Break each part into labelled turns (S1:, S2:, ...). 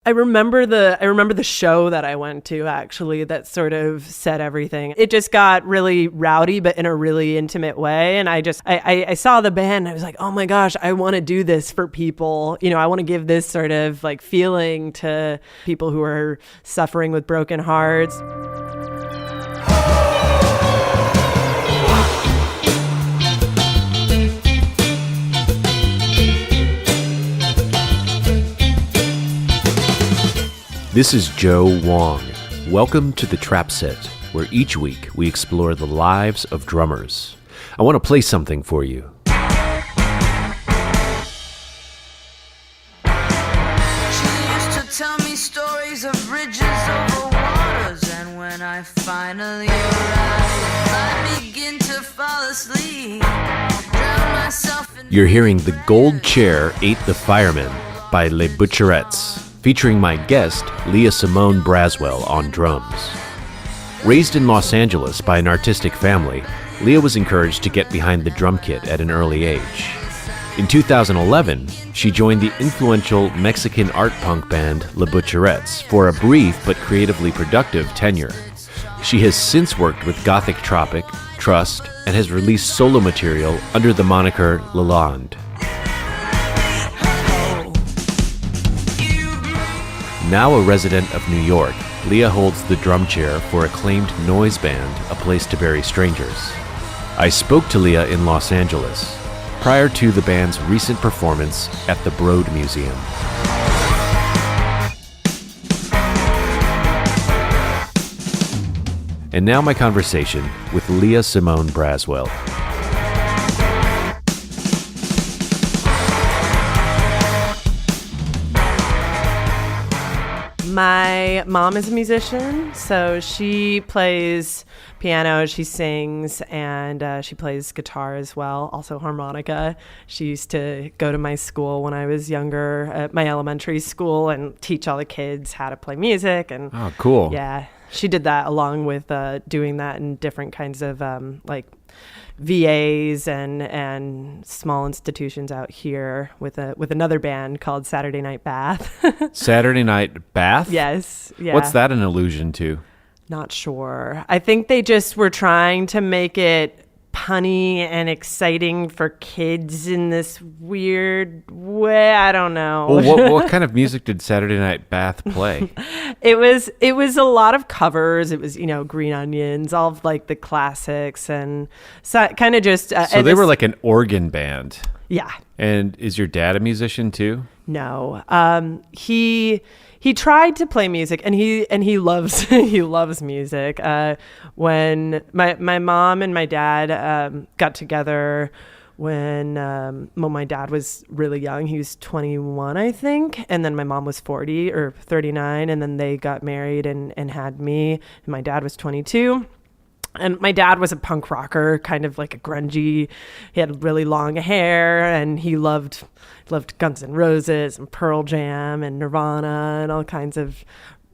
S1: I remember the show that I went to, actually, that sort of set everything. It just got really rowdy, but in a really intimate way. And I saw the band and I was like, oh my gosh, I want to do this for people. I want to give this sort of like feeling to people who are suffering with broken hearts.
S2: This is Joe Wong. Welcome to the Trap Set, where each week we explore the lives of drummers. I want to play something for you.
S3: She used to tell me stories of bridges over waters, and when I finally arrived, I begin to fall asleep. Drown myself in
S2: You're hearing The Gold Chair Ate the Fireman by Les Butcherettes, featuring my guest, Lia Simone Braswell, on drums. Raised in Los Angeles by an artistic family, Lia was encouraged to get behind the drum kit at an early age. In 2011, she joined the influential Mexican art punk band Les Butcherettes for a brief but creatively productive tenure. She has since worked with Gothic Tropic, Trust, and has released solo material under the moniker Lalonde. Now a resident of New York, Lia holds the drum chair for acclaimed noise band A Place to Bury Strangers. I spoke to Lia in Los Angeles, prior to the band's recent performance at the Broad Museum. And now my conversation with Lia Simone Braswell.
S1: My mom is a musician, so she plays piano, she sings, and she plays guitar as well, also harmonica. She used to go to my school when I was younger, at my elementary school, and teach all the kids how to play music. And
S2: Oh, cool.
S1: yeah, she did that along with doing that in different kinds of like VAs and small institutions out here with another band called Saturday Night Bath.
S2: Saturday Night Bath?
S1: Yes. Yeah.
S2: What's that an allusion to?
S1: Not sure. I think they just were trying to make it punny and exciting for kids in this weird way. I don't know.
S2: Well, what kind of music did Saturday Night Bath play?
S1: It was a lot of covers. It was, Green Onions, all of like the classics, and so kind of just.
S2: So they were like an organ band.
S1: Yeah. And
S2: is your dad a musician too?
S1: No. He tried to play music, and he loves he loves music. When my mom and my dad got together when my dad was really young, he was 21, I think, and then my mom was 40 or 39, and then they got married and had me, and my dad was 22. And my dad was a punk rocker, kind of like a grungy. He had really long hair, and he loved Guns N' Roses and Pearl Jam and Nirvana and all kinds of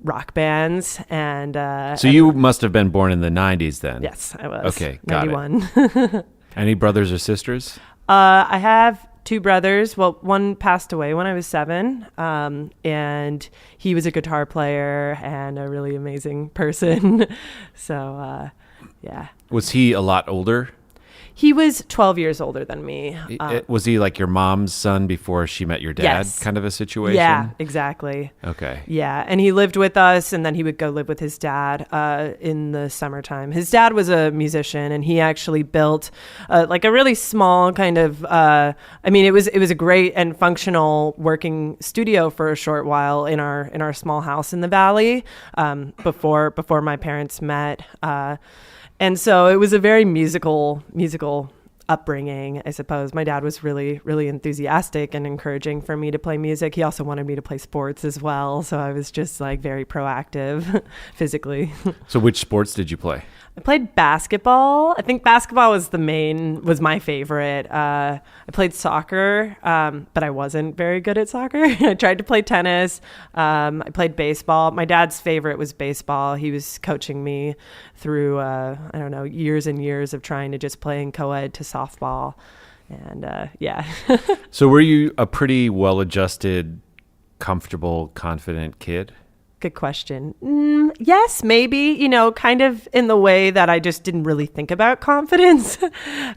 S1: rock bands. And
S2: so you must have been born in the 90s then.
S1: Yes, I was.
S2: Okay, got
S1: 91.
S2: it. Any brothers or sisters?
S1: I have two brothers. Well, one passed away when I was 7, and he was a guitar player and a really amazing person. So. Yeah.
S2: Was he a lot older?
S1: He was 12 years older than me.
S2: Was he like your mom's son before she met your dad?
S1: Yes.
S2: Kind of a situation?
S1: Yeah, exactly.
S2: Okay.
S1: Yeah, and he lived with us, and then he would go live with his dad in the summertime. His dad was a musician, and he actually built like a really small kind of, it was a great and functional working studio for a short while in our small house in the valley before my parents met. And so it was a very musical upbringing, I suppose. My dad was really, really enthusiastic and encouraging for me to play music. He also wanted me to play sports as well. So I was just like very proactive physically.
S2: So which sports did you play?
S1: I played basketball. I think basketball was my favorite. I played soccer, but I wasn't very good at soccer. I tried to play tennis. I played baseball. My dad's favorite was baseball. He was coaching me through, years and years of trying to just play in co-ed to softball. And yeah.
S2: So were you a pretty well-adjusted comfortable, confident kid?
S1: Good question. Yes, maybe, you know, kind of in the way that I just didn't really think about confidence.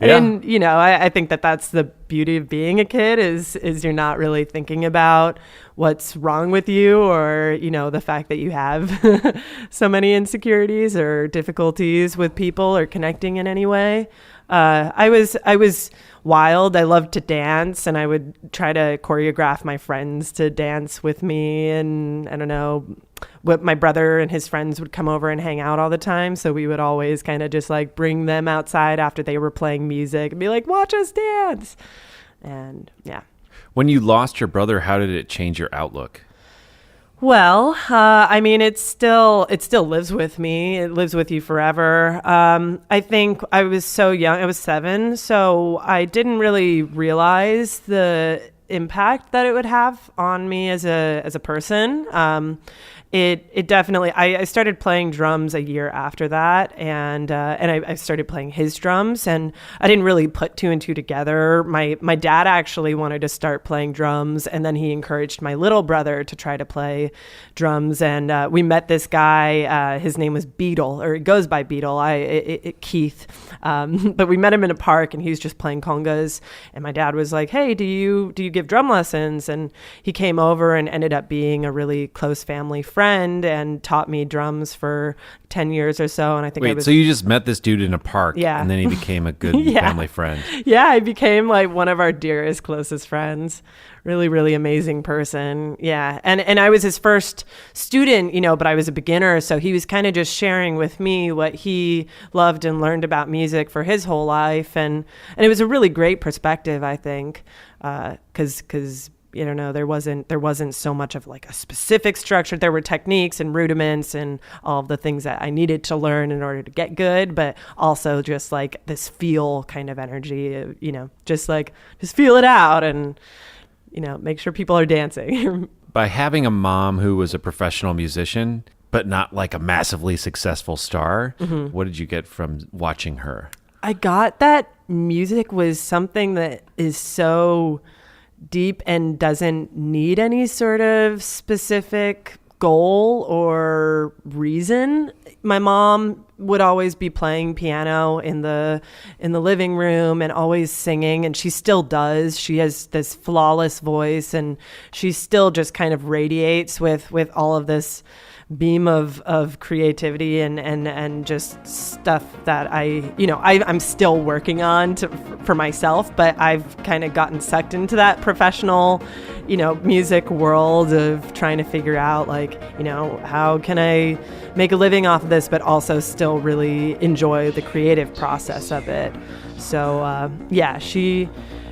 S1: And, you know, I think that that's the beauty of being a kid is you're not really thinking about what's wrong with you or, you know, the fact that you have so many insecurities or difficulties with people or connecting in any way. I was wild. I loved to dance, and I would try to choreograph my friends to dance with me. And I don't know, what my brother and his friends would come over and hang out all the time. So we would always kind of just like bring them outside after they were playing music and be like, watch us dance. And yeah.
S2: When you lost your brother, how did it change your outlook?
S1: Well, I mean, it still lives with me. It lives with you forever. I think I was so young. I was 7, so I didn't really realize the impact that it would have on me as a person. It definitely. I started playing drums a year after that, and I started playing his drums, and I didn't really put 2 and 2 together. My dad actually wanted to start playing drums, and then he encouraged my little brother to try to play drums, and we met this guy. His name was Beetle, or it goes by Beetle. Keith, but we met him in a park, and he was just playing congas, and my dad was like, "Hey, do you give drum lessons?" And he came over and ended up being a really close family friend and taught me drums for 10 years or so. And I think
S2: so you just met this dude in a park, and then he became a good family friend.
S1: Yeah, he became like one of our dearest, closest friends. Really, really amazing person. Yeah. And I was his first student, you know, but I was a beginner. So he was kind of just sharing with me what he loved and learned about music for his whole life. And it was a really great perspective, I think, because I don't know, there wasn't so much of like a specific structure. There were techniques and rudiments and all of the things that I needed to learn in order to get good, but also just like this feel kind of energy, you know, just feel it out and, you know, make sure people are dancing.
S2: By having a mom who was a professional musician, but not like a massively successful star, what did you get from watching her?
S1: I got that music was something that is so deep and doesn't need any sort of specific goal or reason. My mom would always be playing piano in the living room and always singing, and she still does. She has this flawless voice, and she still just kind of radiates with all of this beam of creativity and just stuff that I'm still working on for myself, but I've kind of gotten sucked into that professional, you know, music world of trying to figure out like, you know, how can I make a living off of this, but also still really enjoy the creative process of it. So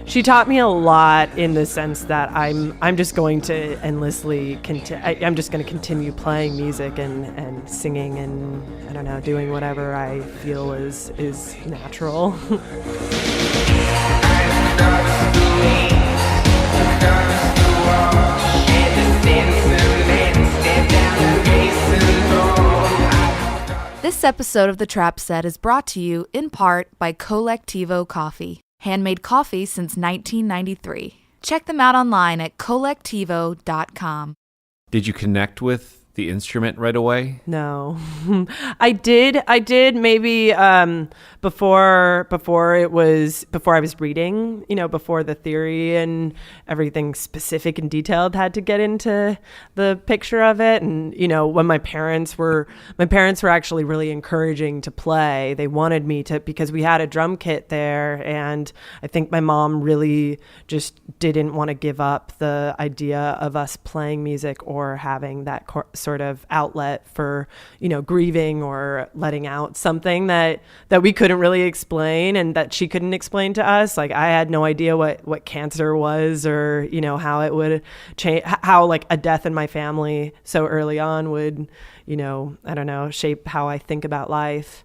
S1: she taught me a lot in the sense that I'm just going to endlessly I'm just going to continue playing music and singing and I don't know, doing whatever I feel is natural.
S4: This episode of The Trap Set is brought to you in part by Colectivo Coffee. Handmade coffee since 1993. Check them out online at colectivo.com.
S2: Did you connect with the instrument right away?
S1: No. I did maybe before I was reading, you know, before the theory and everything specific and detailed had to get into the picture of it. And, you know, when my parents were actually really encouraging to play. They wanted me to, because we had a drum kit there, and I think my mom really just didn't want to give up the idea of us playing music or having that sort of outlet for, you know, grieving or letting out something that we couldn't really explain and that she couldn't explain to us. Like, I had no idea what cancer was, or, you know, how it would change, how like a death in my family so early on would, you know, I don't know, shape how I think about life.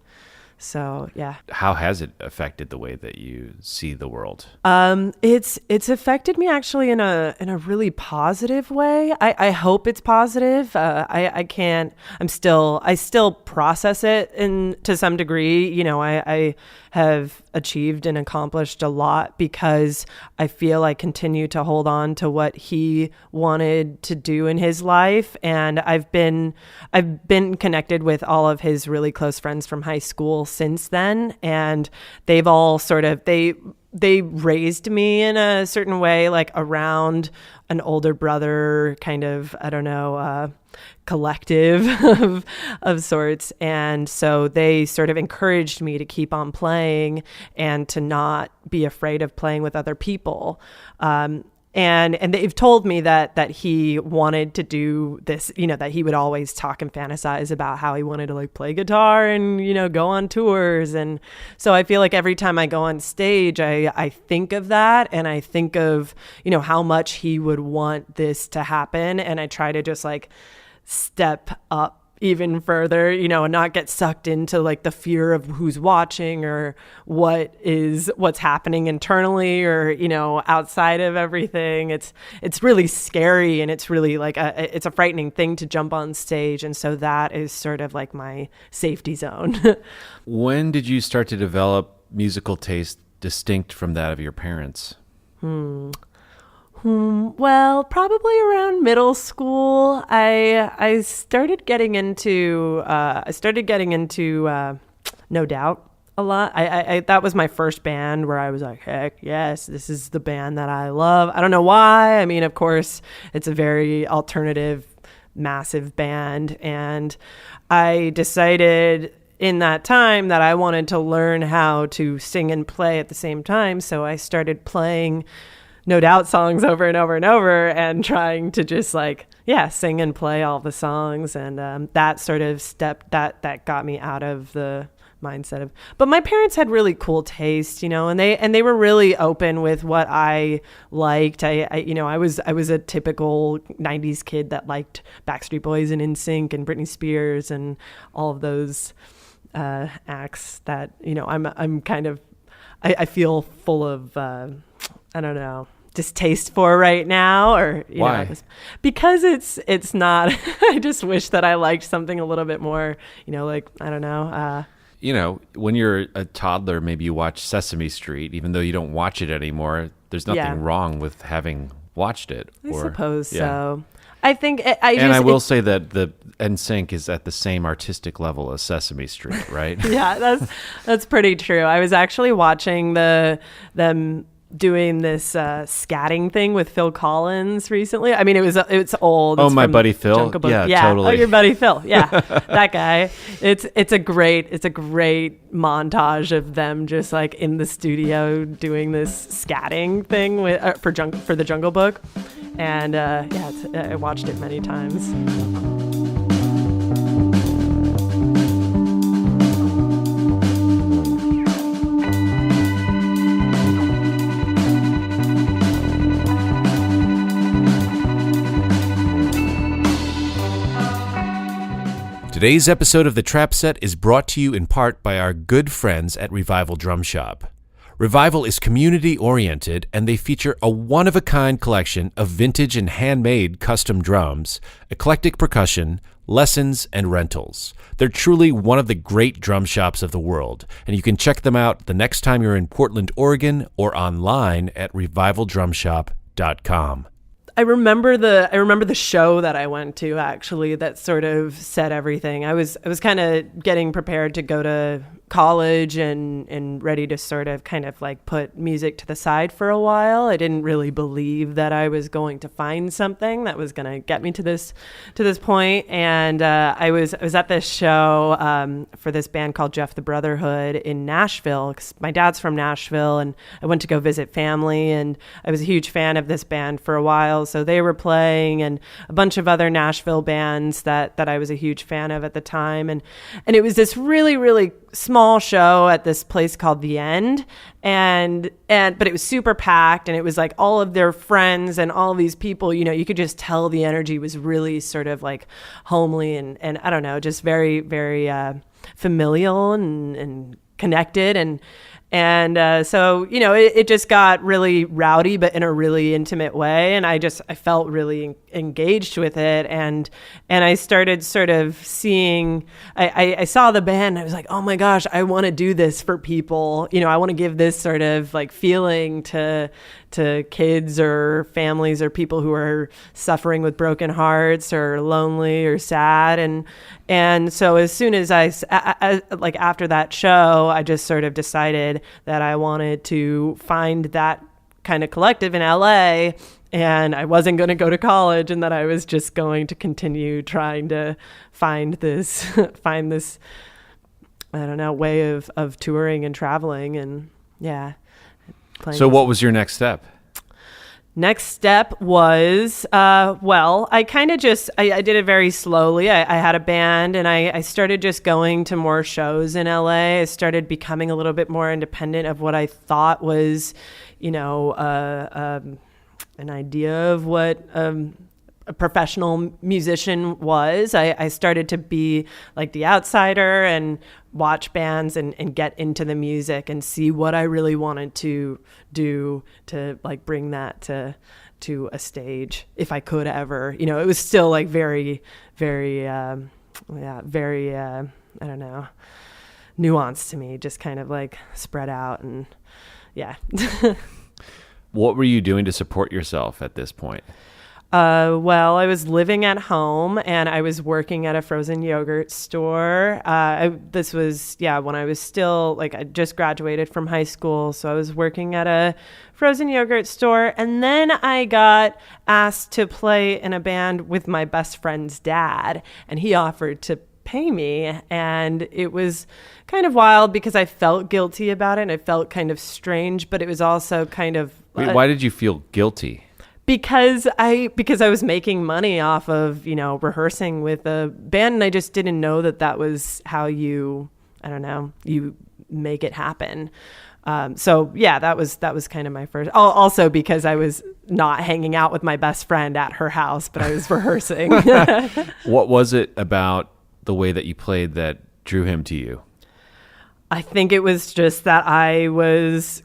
S1: So yeah.
S2: How has it affected the way that you see the world?
S1: It's affected me actually in a really positive way. I hope it's positive. I can't. I still process it to some degree. You know, I have achieved and accomplished a lot because I feel I continue to hold on to what he wanted to do in his life, and I've been connected with all of his really close friends from high school since then, and they've all sort of they raised me in a certain way, like around an older brother kind of, I don't know, collective of sorts. And so they sort of encouraged me to keep on playing and to not be afraid of playing with other people. And they've told me that he wanted to do this, you know, that he would always talk and fantasize about how he wanted to like play guitar and, you know, go on tours. And so I feel like every time I go on stage, I think of that, and I think of, you know, how much he would want this to happen. And I try to just like step up even further, you know, and not get sucked into like the fear of who's watching or what's happening internally or, you know, outside of everything. It's really scary, and it's really like it's a frightening thing to jump on stage. And so that is sort of like my safety zone.
S2: When did you start to develop musical taste distinct from that of your parents?
S1: Well, probably around middle school, I started getting into No Doubt a lot. I that was my first band where I was like, heck yes, this is the band that I love. I don't know why. I mean, of course, it's a very alternative, massive band, and I decided in that time that I wanted to learn how to sing and play at the same time. So I started playing No Doubt songs over and over and over and trying to just like, yeah, sing and play all the songs. And that sort of that got me out of the mindset of, but my parents had really cool taste, you know, and they were really open with what I liked. I was a typical 90s kid that liked Backstreet Boys and NSYNC and Britney Spears and all of those acts that, you know, I'm kind of, I feel full of, I don't know, distaste for right now, or you
S2: why?
S1: know, because it's not. I just wish that I liked something a little bit more, you know, like I don't know.
S2: You know, when you're a toddler, maybe you watch Sesame Street, even though you don't watch it anymore. There's nothing wrong with having watched it.
S1: I suppose so. I think I
S2: will say that the NSYNC is at the same artistic level as Sesame Street, right?
S1: Yeah, that's pretty true. I was actually watching them doing this scatting thing with Phil Collins recently. I mean, it's old.
S2: Oh, my buddy Phil. Yeah, totally.
S1: Oh, your buddy Phil. Yeah, that guy. It's a great montage of them just like in the studio doing this scatting thing with for the Jungle Book, and I watched it many times.
S2: Today's episode of The Trap Set is brought to you in part by our good friends at Revival Drum Shop. Revival is community-oriented, and they feature a one-of-a-kind collection of vintage and handmade custom drums, eclectic percussion, lessons, and rentals. They're truly one of the great drum shops of the world, and you can check them out the next time you're in Portland, Oregon, or online at revivaldrumshop.com.
S1: I remember the show that I went to actually that sort of set everything. I was kind of getting prepared to go to college and ready to sort of kind of like put music to the side for a while. I didn't really believe that I was going to find something that was going to get me to this point. And I was at this show for this band called Jeff the Brotherhood in Nashville, because my dad's from Nashville, and I went to go visit family, and I was a huge fan of this band for a while. So they were playing, and a bunch of other Nashville bands that I was a huge fan of at the time. And it was this really, really small show at this place called The End, but it was super packed, and it was like all of their friends and all these people, you know, you could just tell the energy was really sort of like homely and I don't know, just very, very familial and connected. And so, it just got really rowdy, but in a really intimate way. And I felt really engaged with it. And I started sort of seeing, I saw the band and I was like, oh my gosh, I want to do this for people. I want to give this sort of like feeling to kids or families or people who are suffering with broken hearts or lonely or sad. And so as soon as I like after that show, I just sort of decided that I wanted to find that kind of collective in LA, and I wasn't going to go to college, and that I was just going to continue trying to find this I don't know, way of touring and traveling and
S2: So what was your next step?
S1: Next step was, I kind of I did it very slowly. I had a band and I started just going to more shows in LA. I started becoming a little bit more independent of what I thought was, an idea of what a professional musician was. I started to be like the outsider and watch bands and get into the music and see what I really wanted to do to like bring that to a stage if I could ever. It was still like very, very, very, I don't know, nuanced to me, just kind of like spread out and yeah.
S2: What were you doing to support yourself at this point?
S1: I was living at home and I was working at a frozen yogurt store. This was, when I was still I just graduated from high school. So I was working at a frozen yogurt store. And then I got asked to play in a band with my best friend's dad, and he offered to pay me. And it was kind of wild because I felt guilty about it. And it felt kind of strange, but it was also kind of...
S2: Wait, why did you feel guilty?
S1: Because I was making money off of, rehearsing with a band, and I just didn't know that was how you make it happen. That was kind of my first. Also because I was not hanging out with my best friend at her house, but I was rehearsing.
S2: What was it about the way that you played that drew him to you?
S1: I think it was just that I was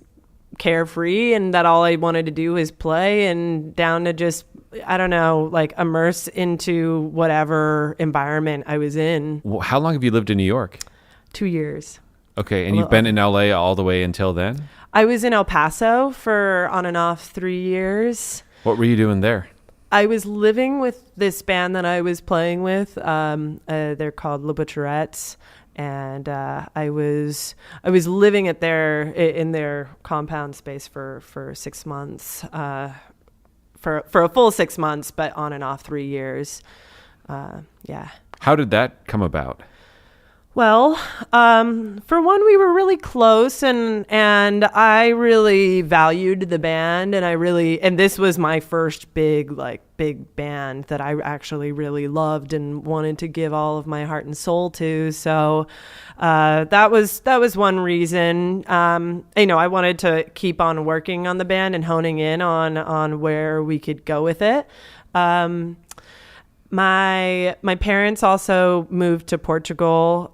S1: carefree and that all I wanted to do was play and down to just, immerse into whatever environment I was in.
S2: Well, how long have you lived in New York?
S1: 2 years.
S2: Okay, and you've been in LA all the way until then?
S1: I was in El Paso for on and off 3 years.
S2: What were you doing there?
S1: I was living with this band that I was playing with. They're called Butcherettes. And I was living in their compound space for 6 months, for a full 6 months, but on and off 3 years.
S2: How did that come about?
S1: Well, for one, we were really close, and I really valued the band, and this was my first big band that I actually really loved and wanted to give all of my heart and soul to. So that was one reason. I wanted to keep on working on the band and honing in on where we could go with it. My parents also moved to Portugal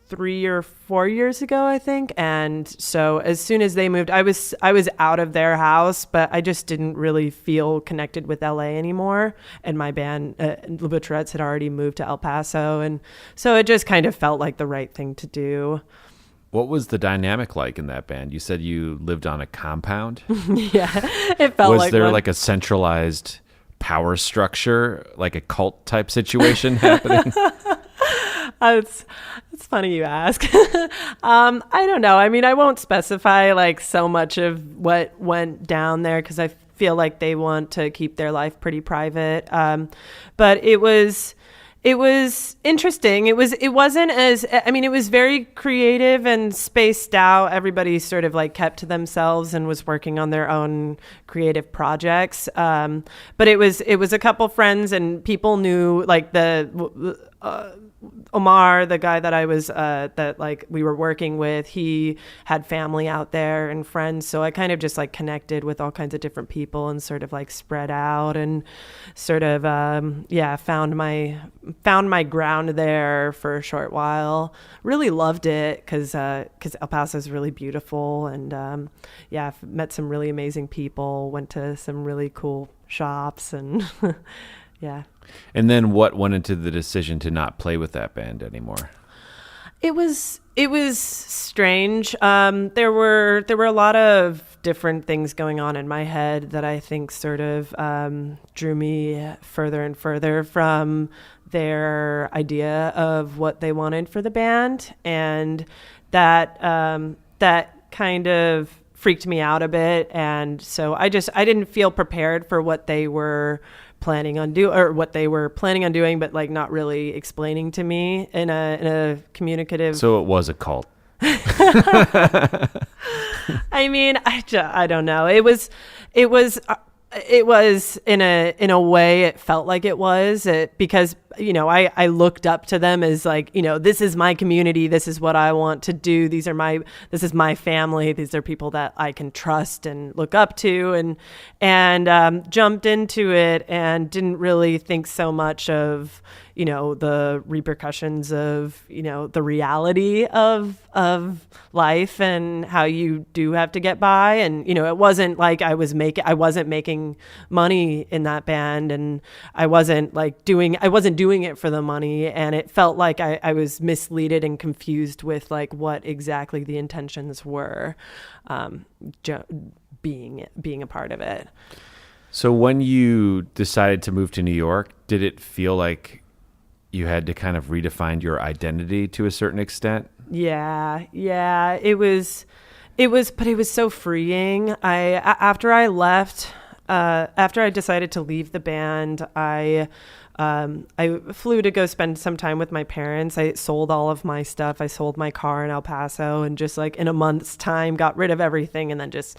S1: 3 or 4 years ago, I think. And so as soon as they moved, I was out of their house, but I just didn't really feel connected with LA anymore. And my band, the Butcherettes, had already moved to El Paso. And so it just kind of felt like the right thing to do.
S2: What was the dynamic like in that band? You said you lived on a compound?
S1: Yeah, it felt like
S2: Was there
S1: one.
S2: like a centralized power structure, like a cult type situation happening?
S1: It's funny you ask. I don't know. I mean, I won't specify so much of what went down there because I feel like they want to keep their life pretty private. But it was interesting. It wasn't as, it was very creative and spaced out. Everybody sort of kept to themselves and was working on their own creative projects. But it was a couple friends, and people knew Omar, the guy that I was that like we were working with, he had family out there and friends, so I kind of just like connected with all kinds of different people and sort of like spread out and sort of found my ground there for a short while. Really loved it because El Paso is really beautiful, and met some really amazing people, went to some really cool shops, and yeah.
S2: And then what went into the decision to not play with that band anymore?
S1: It was strange. There were a lot of different things going on in my head that I think sort of drew me further and further from their idea of what they wanted for the band, and that kind of freaked me out a bit. And so I didn't feel prepared for what they were planning on doing, but like not really explaining to me in a communicative.
S2: So it was a cult.
S1: I mean, I don't know. It was in a way it felt like it was because I looked up to them as like, this is my community, this is what I want to do, this is my family, these are people that I can trust and look up to, and jumped into it and didn't really think so much of the repercussions of the reality of life and how you do have to get by. And it wasn't like I wasn't making money in that band, and I wasn't doing it for the money, and it felt like I was misleaded and confused with like what exactly the intentions were, being a part of it.
S2: So when you decided to move to New York, did it feel like you had to kind of redefine your identity to a certain extent?
S1: Yeah, it was, but it was so freeing. After I decided to leave the band, I flew to go spend some time with my parents. I sold all of my stuff. I sold my car in El Paso, and just like in a month's time got rid of everything, and then just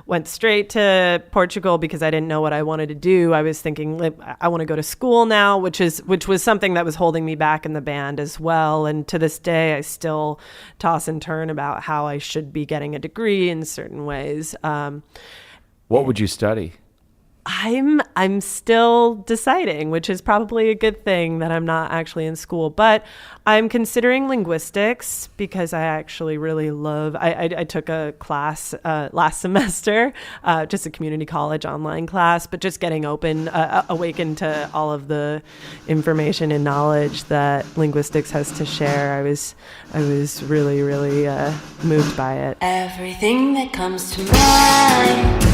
S1: went straight to Portugal because I didn't know what I wanted to do. I was thinking I want to go to school now, which was something that was holding me back in the band as well. And to this day, I still toss and turn about how I should be getting a degree in certain ways.
S2: What would you study?
S1: I'm still deciding, which is probably a good thing that I'm not actually in school, but I'm considering linguistics because I actually really love, I took a class last semester, just a community college online class, but just getting awakened to all of the information and knowledge that linguistics has to share. I was really, really moved by it.
S3: Everything that comes to mind,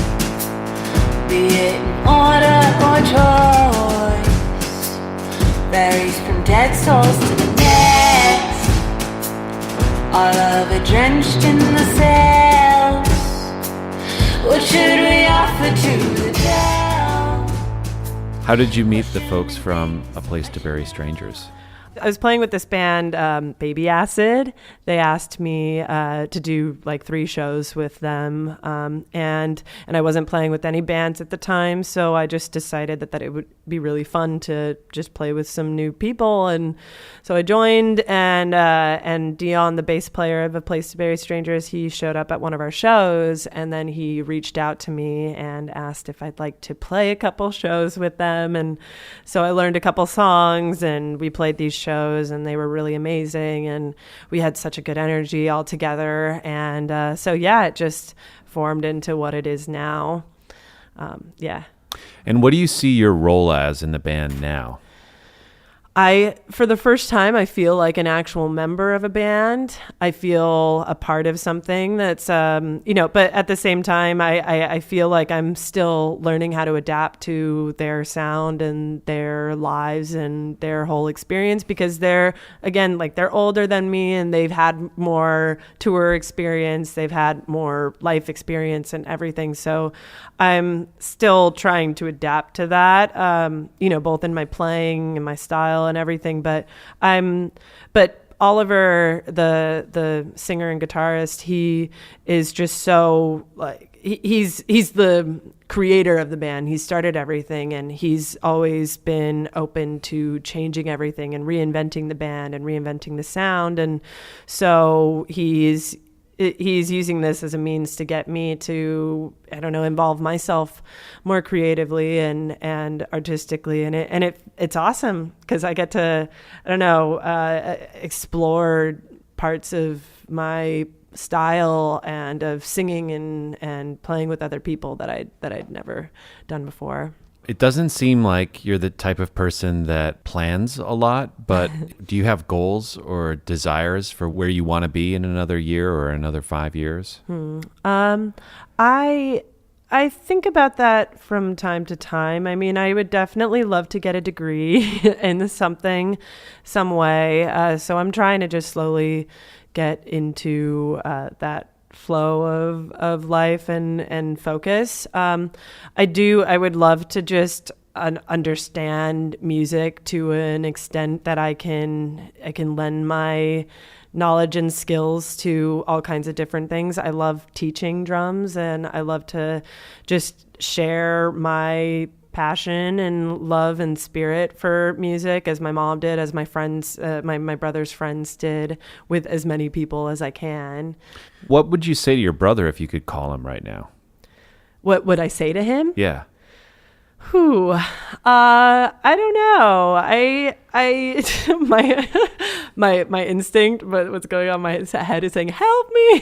S3: be it in order or choice, varies from dead souls to the next. All of it drenched in the cells. What should we offer to the town?
S2: How did you meet the folks from A Place to Bury Strangers?
S1: I was playing with this band, Baby Acid. They asked me to do like 3 shows with them, and I wasn't playing with any bands at the time, so I just decided that it would be really fun to just play with some new people, and so I joined. And Dion, the bass player of A Place to Bury Strangers, he showed up at one of our shows, and then he reached out to me and asked if I'd like to play a couple shows with them, and so I learned a couple songs, and we played these shows, and they were really amazing, and we had such a good energy all together, and it just formed into what it is now.
S2: And what do you see your role as in the band now?
S1: For the first time, I feel like an actual member of a band. I feel a part of something that's, but at the same time, I feel like I'm still learning how to adapt to their sound and their lives and their whole experience, because they're older than me, and they've had more tour experience. They've had more life experience and everything. So I'm still trying to adapt to that, both in my playing and my style and everything, but Oliver, the singer and guitarist, he is just so like he's the creator of the band. He started everything, and he's always been open to changing everything and reinventing the band and reinventing the sound. And so he's using this as a means to get me to, I don't know, involve myself more creatively and artistically. And it's awesome because I get to, I don't know, explore parts of my style and of singing and playing with other people that I'd never done before.
S2: It doesn't seem like you're the type of person that plans a lot, but do you have goals or desires for where you want to be in another year or another 5 years?
S1: I think about that from time to time. I mean, I would definitely love to get a degree in some way. So I'm trying to just slowly get into that flow of life and focus. I would love to just understand music to an extent that I can lend my knowledge and skills to all kinds of different things. I love teaching drums, and I love to just share my passion and love and spirit for music, as my mom did, as my friends, my brother's friends did, with as many people as I can.
S2: What would you say to your brother if you could call him right now?
S1: What would I say to him?
S2: Yeah.
S1: I don't know. My instinct, but what's going on in my head is saying, help me,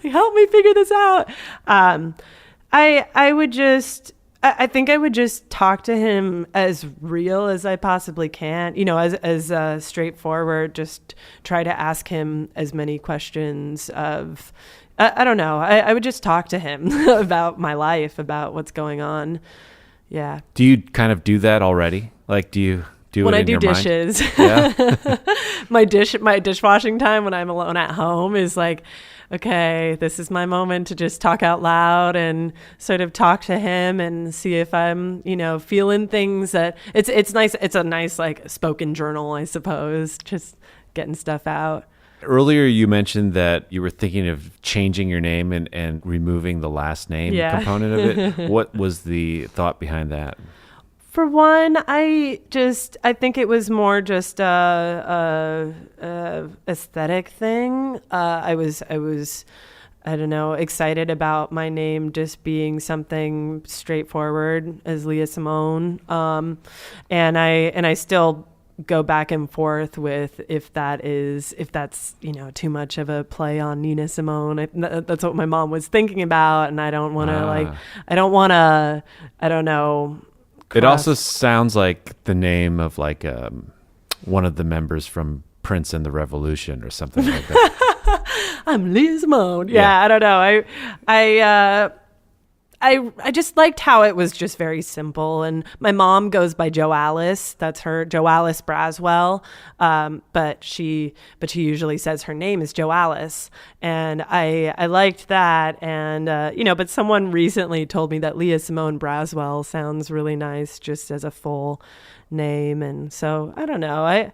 S1: help me figure this out. I think I would just talk to him as real as I possibly can, as straightforward, just try to ask him as many questions of, I don't know. I would just talk to him about my life, about what's going on. Yeah.
S2: Do you kind of do that already? Like, do you do
S1: when
S2: it
S1: I
S2: in
S1: do
S2: your
S1: dishes?
S2: Mind? Yeah.
S1: my dishwashing time when I'm alone at home is like, okay, this is my moment to just talk out loud and sort of talk to him and see if I'm, feeling things that it's nice. It's a nice like spoken journal, I suppose, just getting stuff out.
S2: Earlier, you mentioned that you were thinking of changing your name and removing the last name component of it. What was the thought behind that?
S1: For one, I think it was more just a aesthetic thing. I was I don't know, excited about my name just being something straightforward as Lia Simone. And I still go back and forth with if that's too much of a play on Nina Simone. That's what my mom was thinking about, and I don't want to I don't know.
S2: It also sounds like the name of like one of the members from Prince and the Revolution or something like that.
S1: I'm Lia Simone. Yeah, I don't know. I just liked how it was just very simple. And my mom goes by Jo Alice. That's her, Jo Alice Braswell. But she usually says her name is Jo Alice. And I liked that. And, but someone recently told me that Lia Simone Braswell sounds really nice just as a full name. And so I don't know.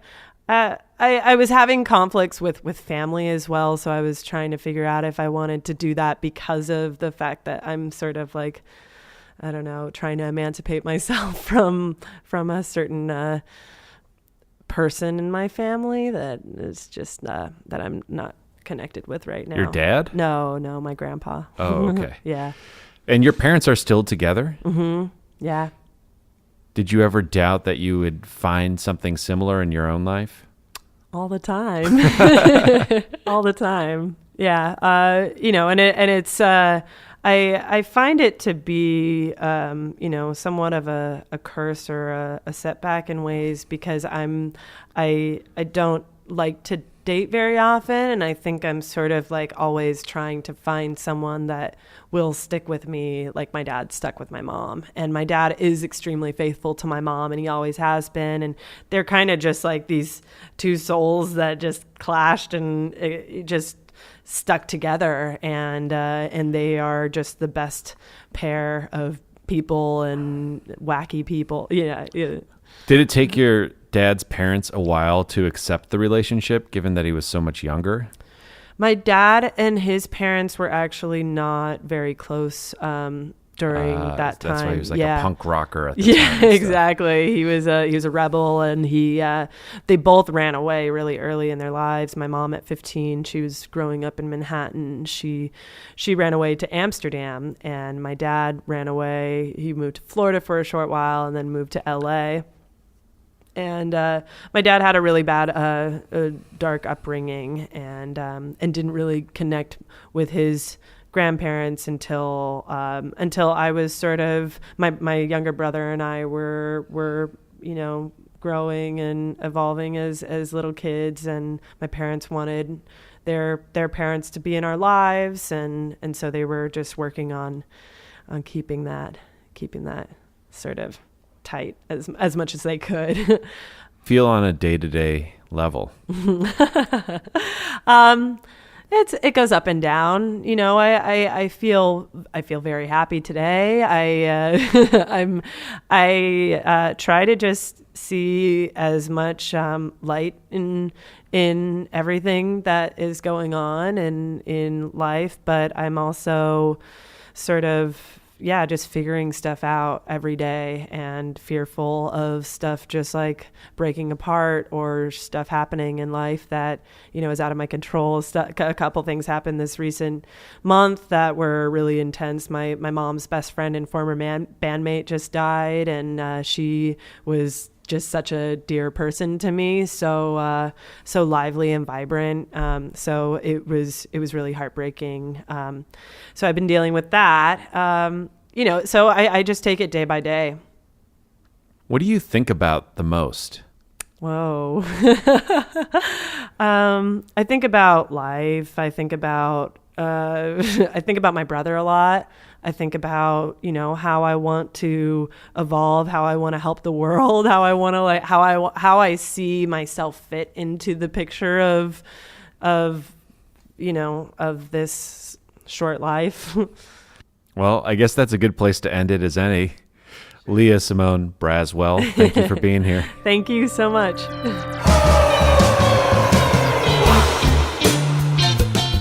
S1: I was having conflicts with family as well, so I was trying to figure out if I wanted to do that because of the fact that I'm sort of like, I don't know, trying to emancipate myself from a certain person in my family that is just that I'm not connected with right now.
S2: Your dad?
S1: No, my grandpa.
S2: Oh, okay.
S1: Yeah.
S2: And your parents are still together?
S1: Mm-hmm. Yeah.
S2: Did you ever doubt that you would find something similar in your own life?
S1: All the time. All the time. Yeah. I find it to be, somewhat of a curse or a setback in ways because I don't like to date very often. And I think I'm sort of like always trying to find someone that will stick with me like my dad stuck with my mom. And my dad is extremely faithful to my mom, and he always has been. And they're kind of just like these two souls that just clashed and it just stuck together. And they are just the best pair of people and wacky people. Yeah.
S2: Did it take your dad's parents a while to accept the relationship, given that he was so much younger?
S1: My dad and his parents were actually not very close during that time.
S2: That's why he was like
S1: yeah.
S2: a punk rocker at the time.
S1: Yeah, exactly. He was a rebel, and they both ran away really early in their lives. My mom at 15, she was growing up in Manhattan. She ran away to Amsterdam, and my dad ran away. He moved to Florida for a short while and then moved to LA. And my dad had a really bad, dark upbringing, and didn't really connect with his grandparents until I was sort of my younger brother and I were growing and evolving as little kids, and my parents wanted their parents to be in our lives, and so they were just working on keeping that sort of tight as much as they could.
S2: Feel on a day-to-day level.
S1: It goes up and down. I feel very happy today. I try to just see as much light in everything that is going on in life, but I'm also sort of just figuring stuff out every day and fearful of stuff just like breaking apart or stuff happening in life that, is out of my control. A couple things happened this recent month that were really intense. My mom's best friend and former bandmate just died, and she was just such a dear person to me. So lively and vibrant. So it was really heartbreaking. So I've been dealing with that. So I just take it day by day.
S2: What do you think about the most?
S1: Whoa. I think about life. I think about my brother a lot. I think about, how I want to evolve, how I want to help the world, how I want to how I see myself fit into the picture of this short life.
S2: Well, I guess that's a good place to end it as any. Lia Simone Braswell, thank you for being here.
S1: Thank you so much.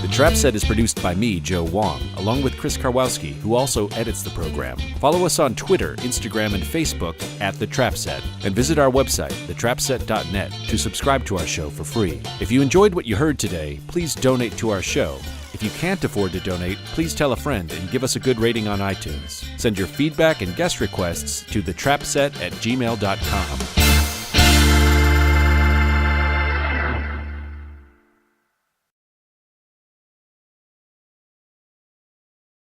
S2: The Trap Set is produced by me, Joe Wong, along with Chris Karwowski, who also edits the program. Follow us on Twitter, Instagram, and Facebook at The Trap Set, and visit our website, thetrapset.net, to subscribe to our show for free. If you enjoyed what you heard today, please donate to our show. If you can't afford to donate, please tell a friend and give us a good rating on iTunes. Send your feedback and guest requests to thetrapset@gmail.com.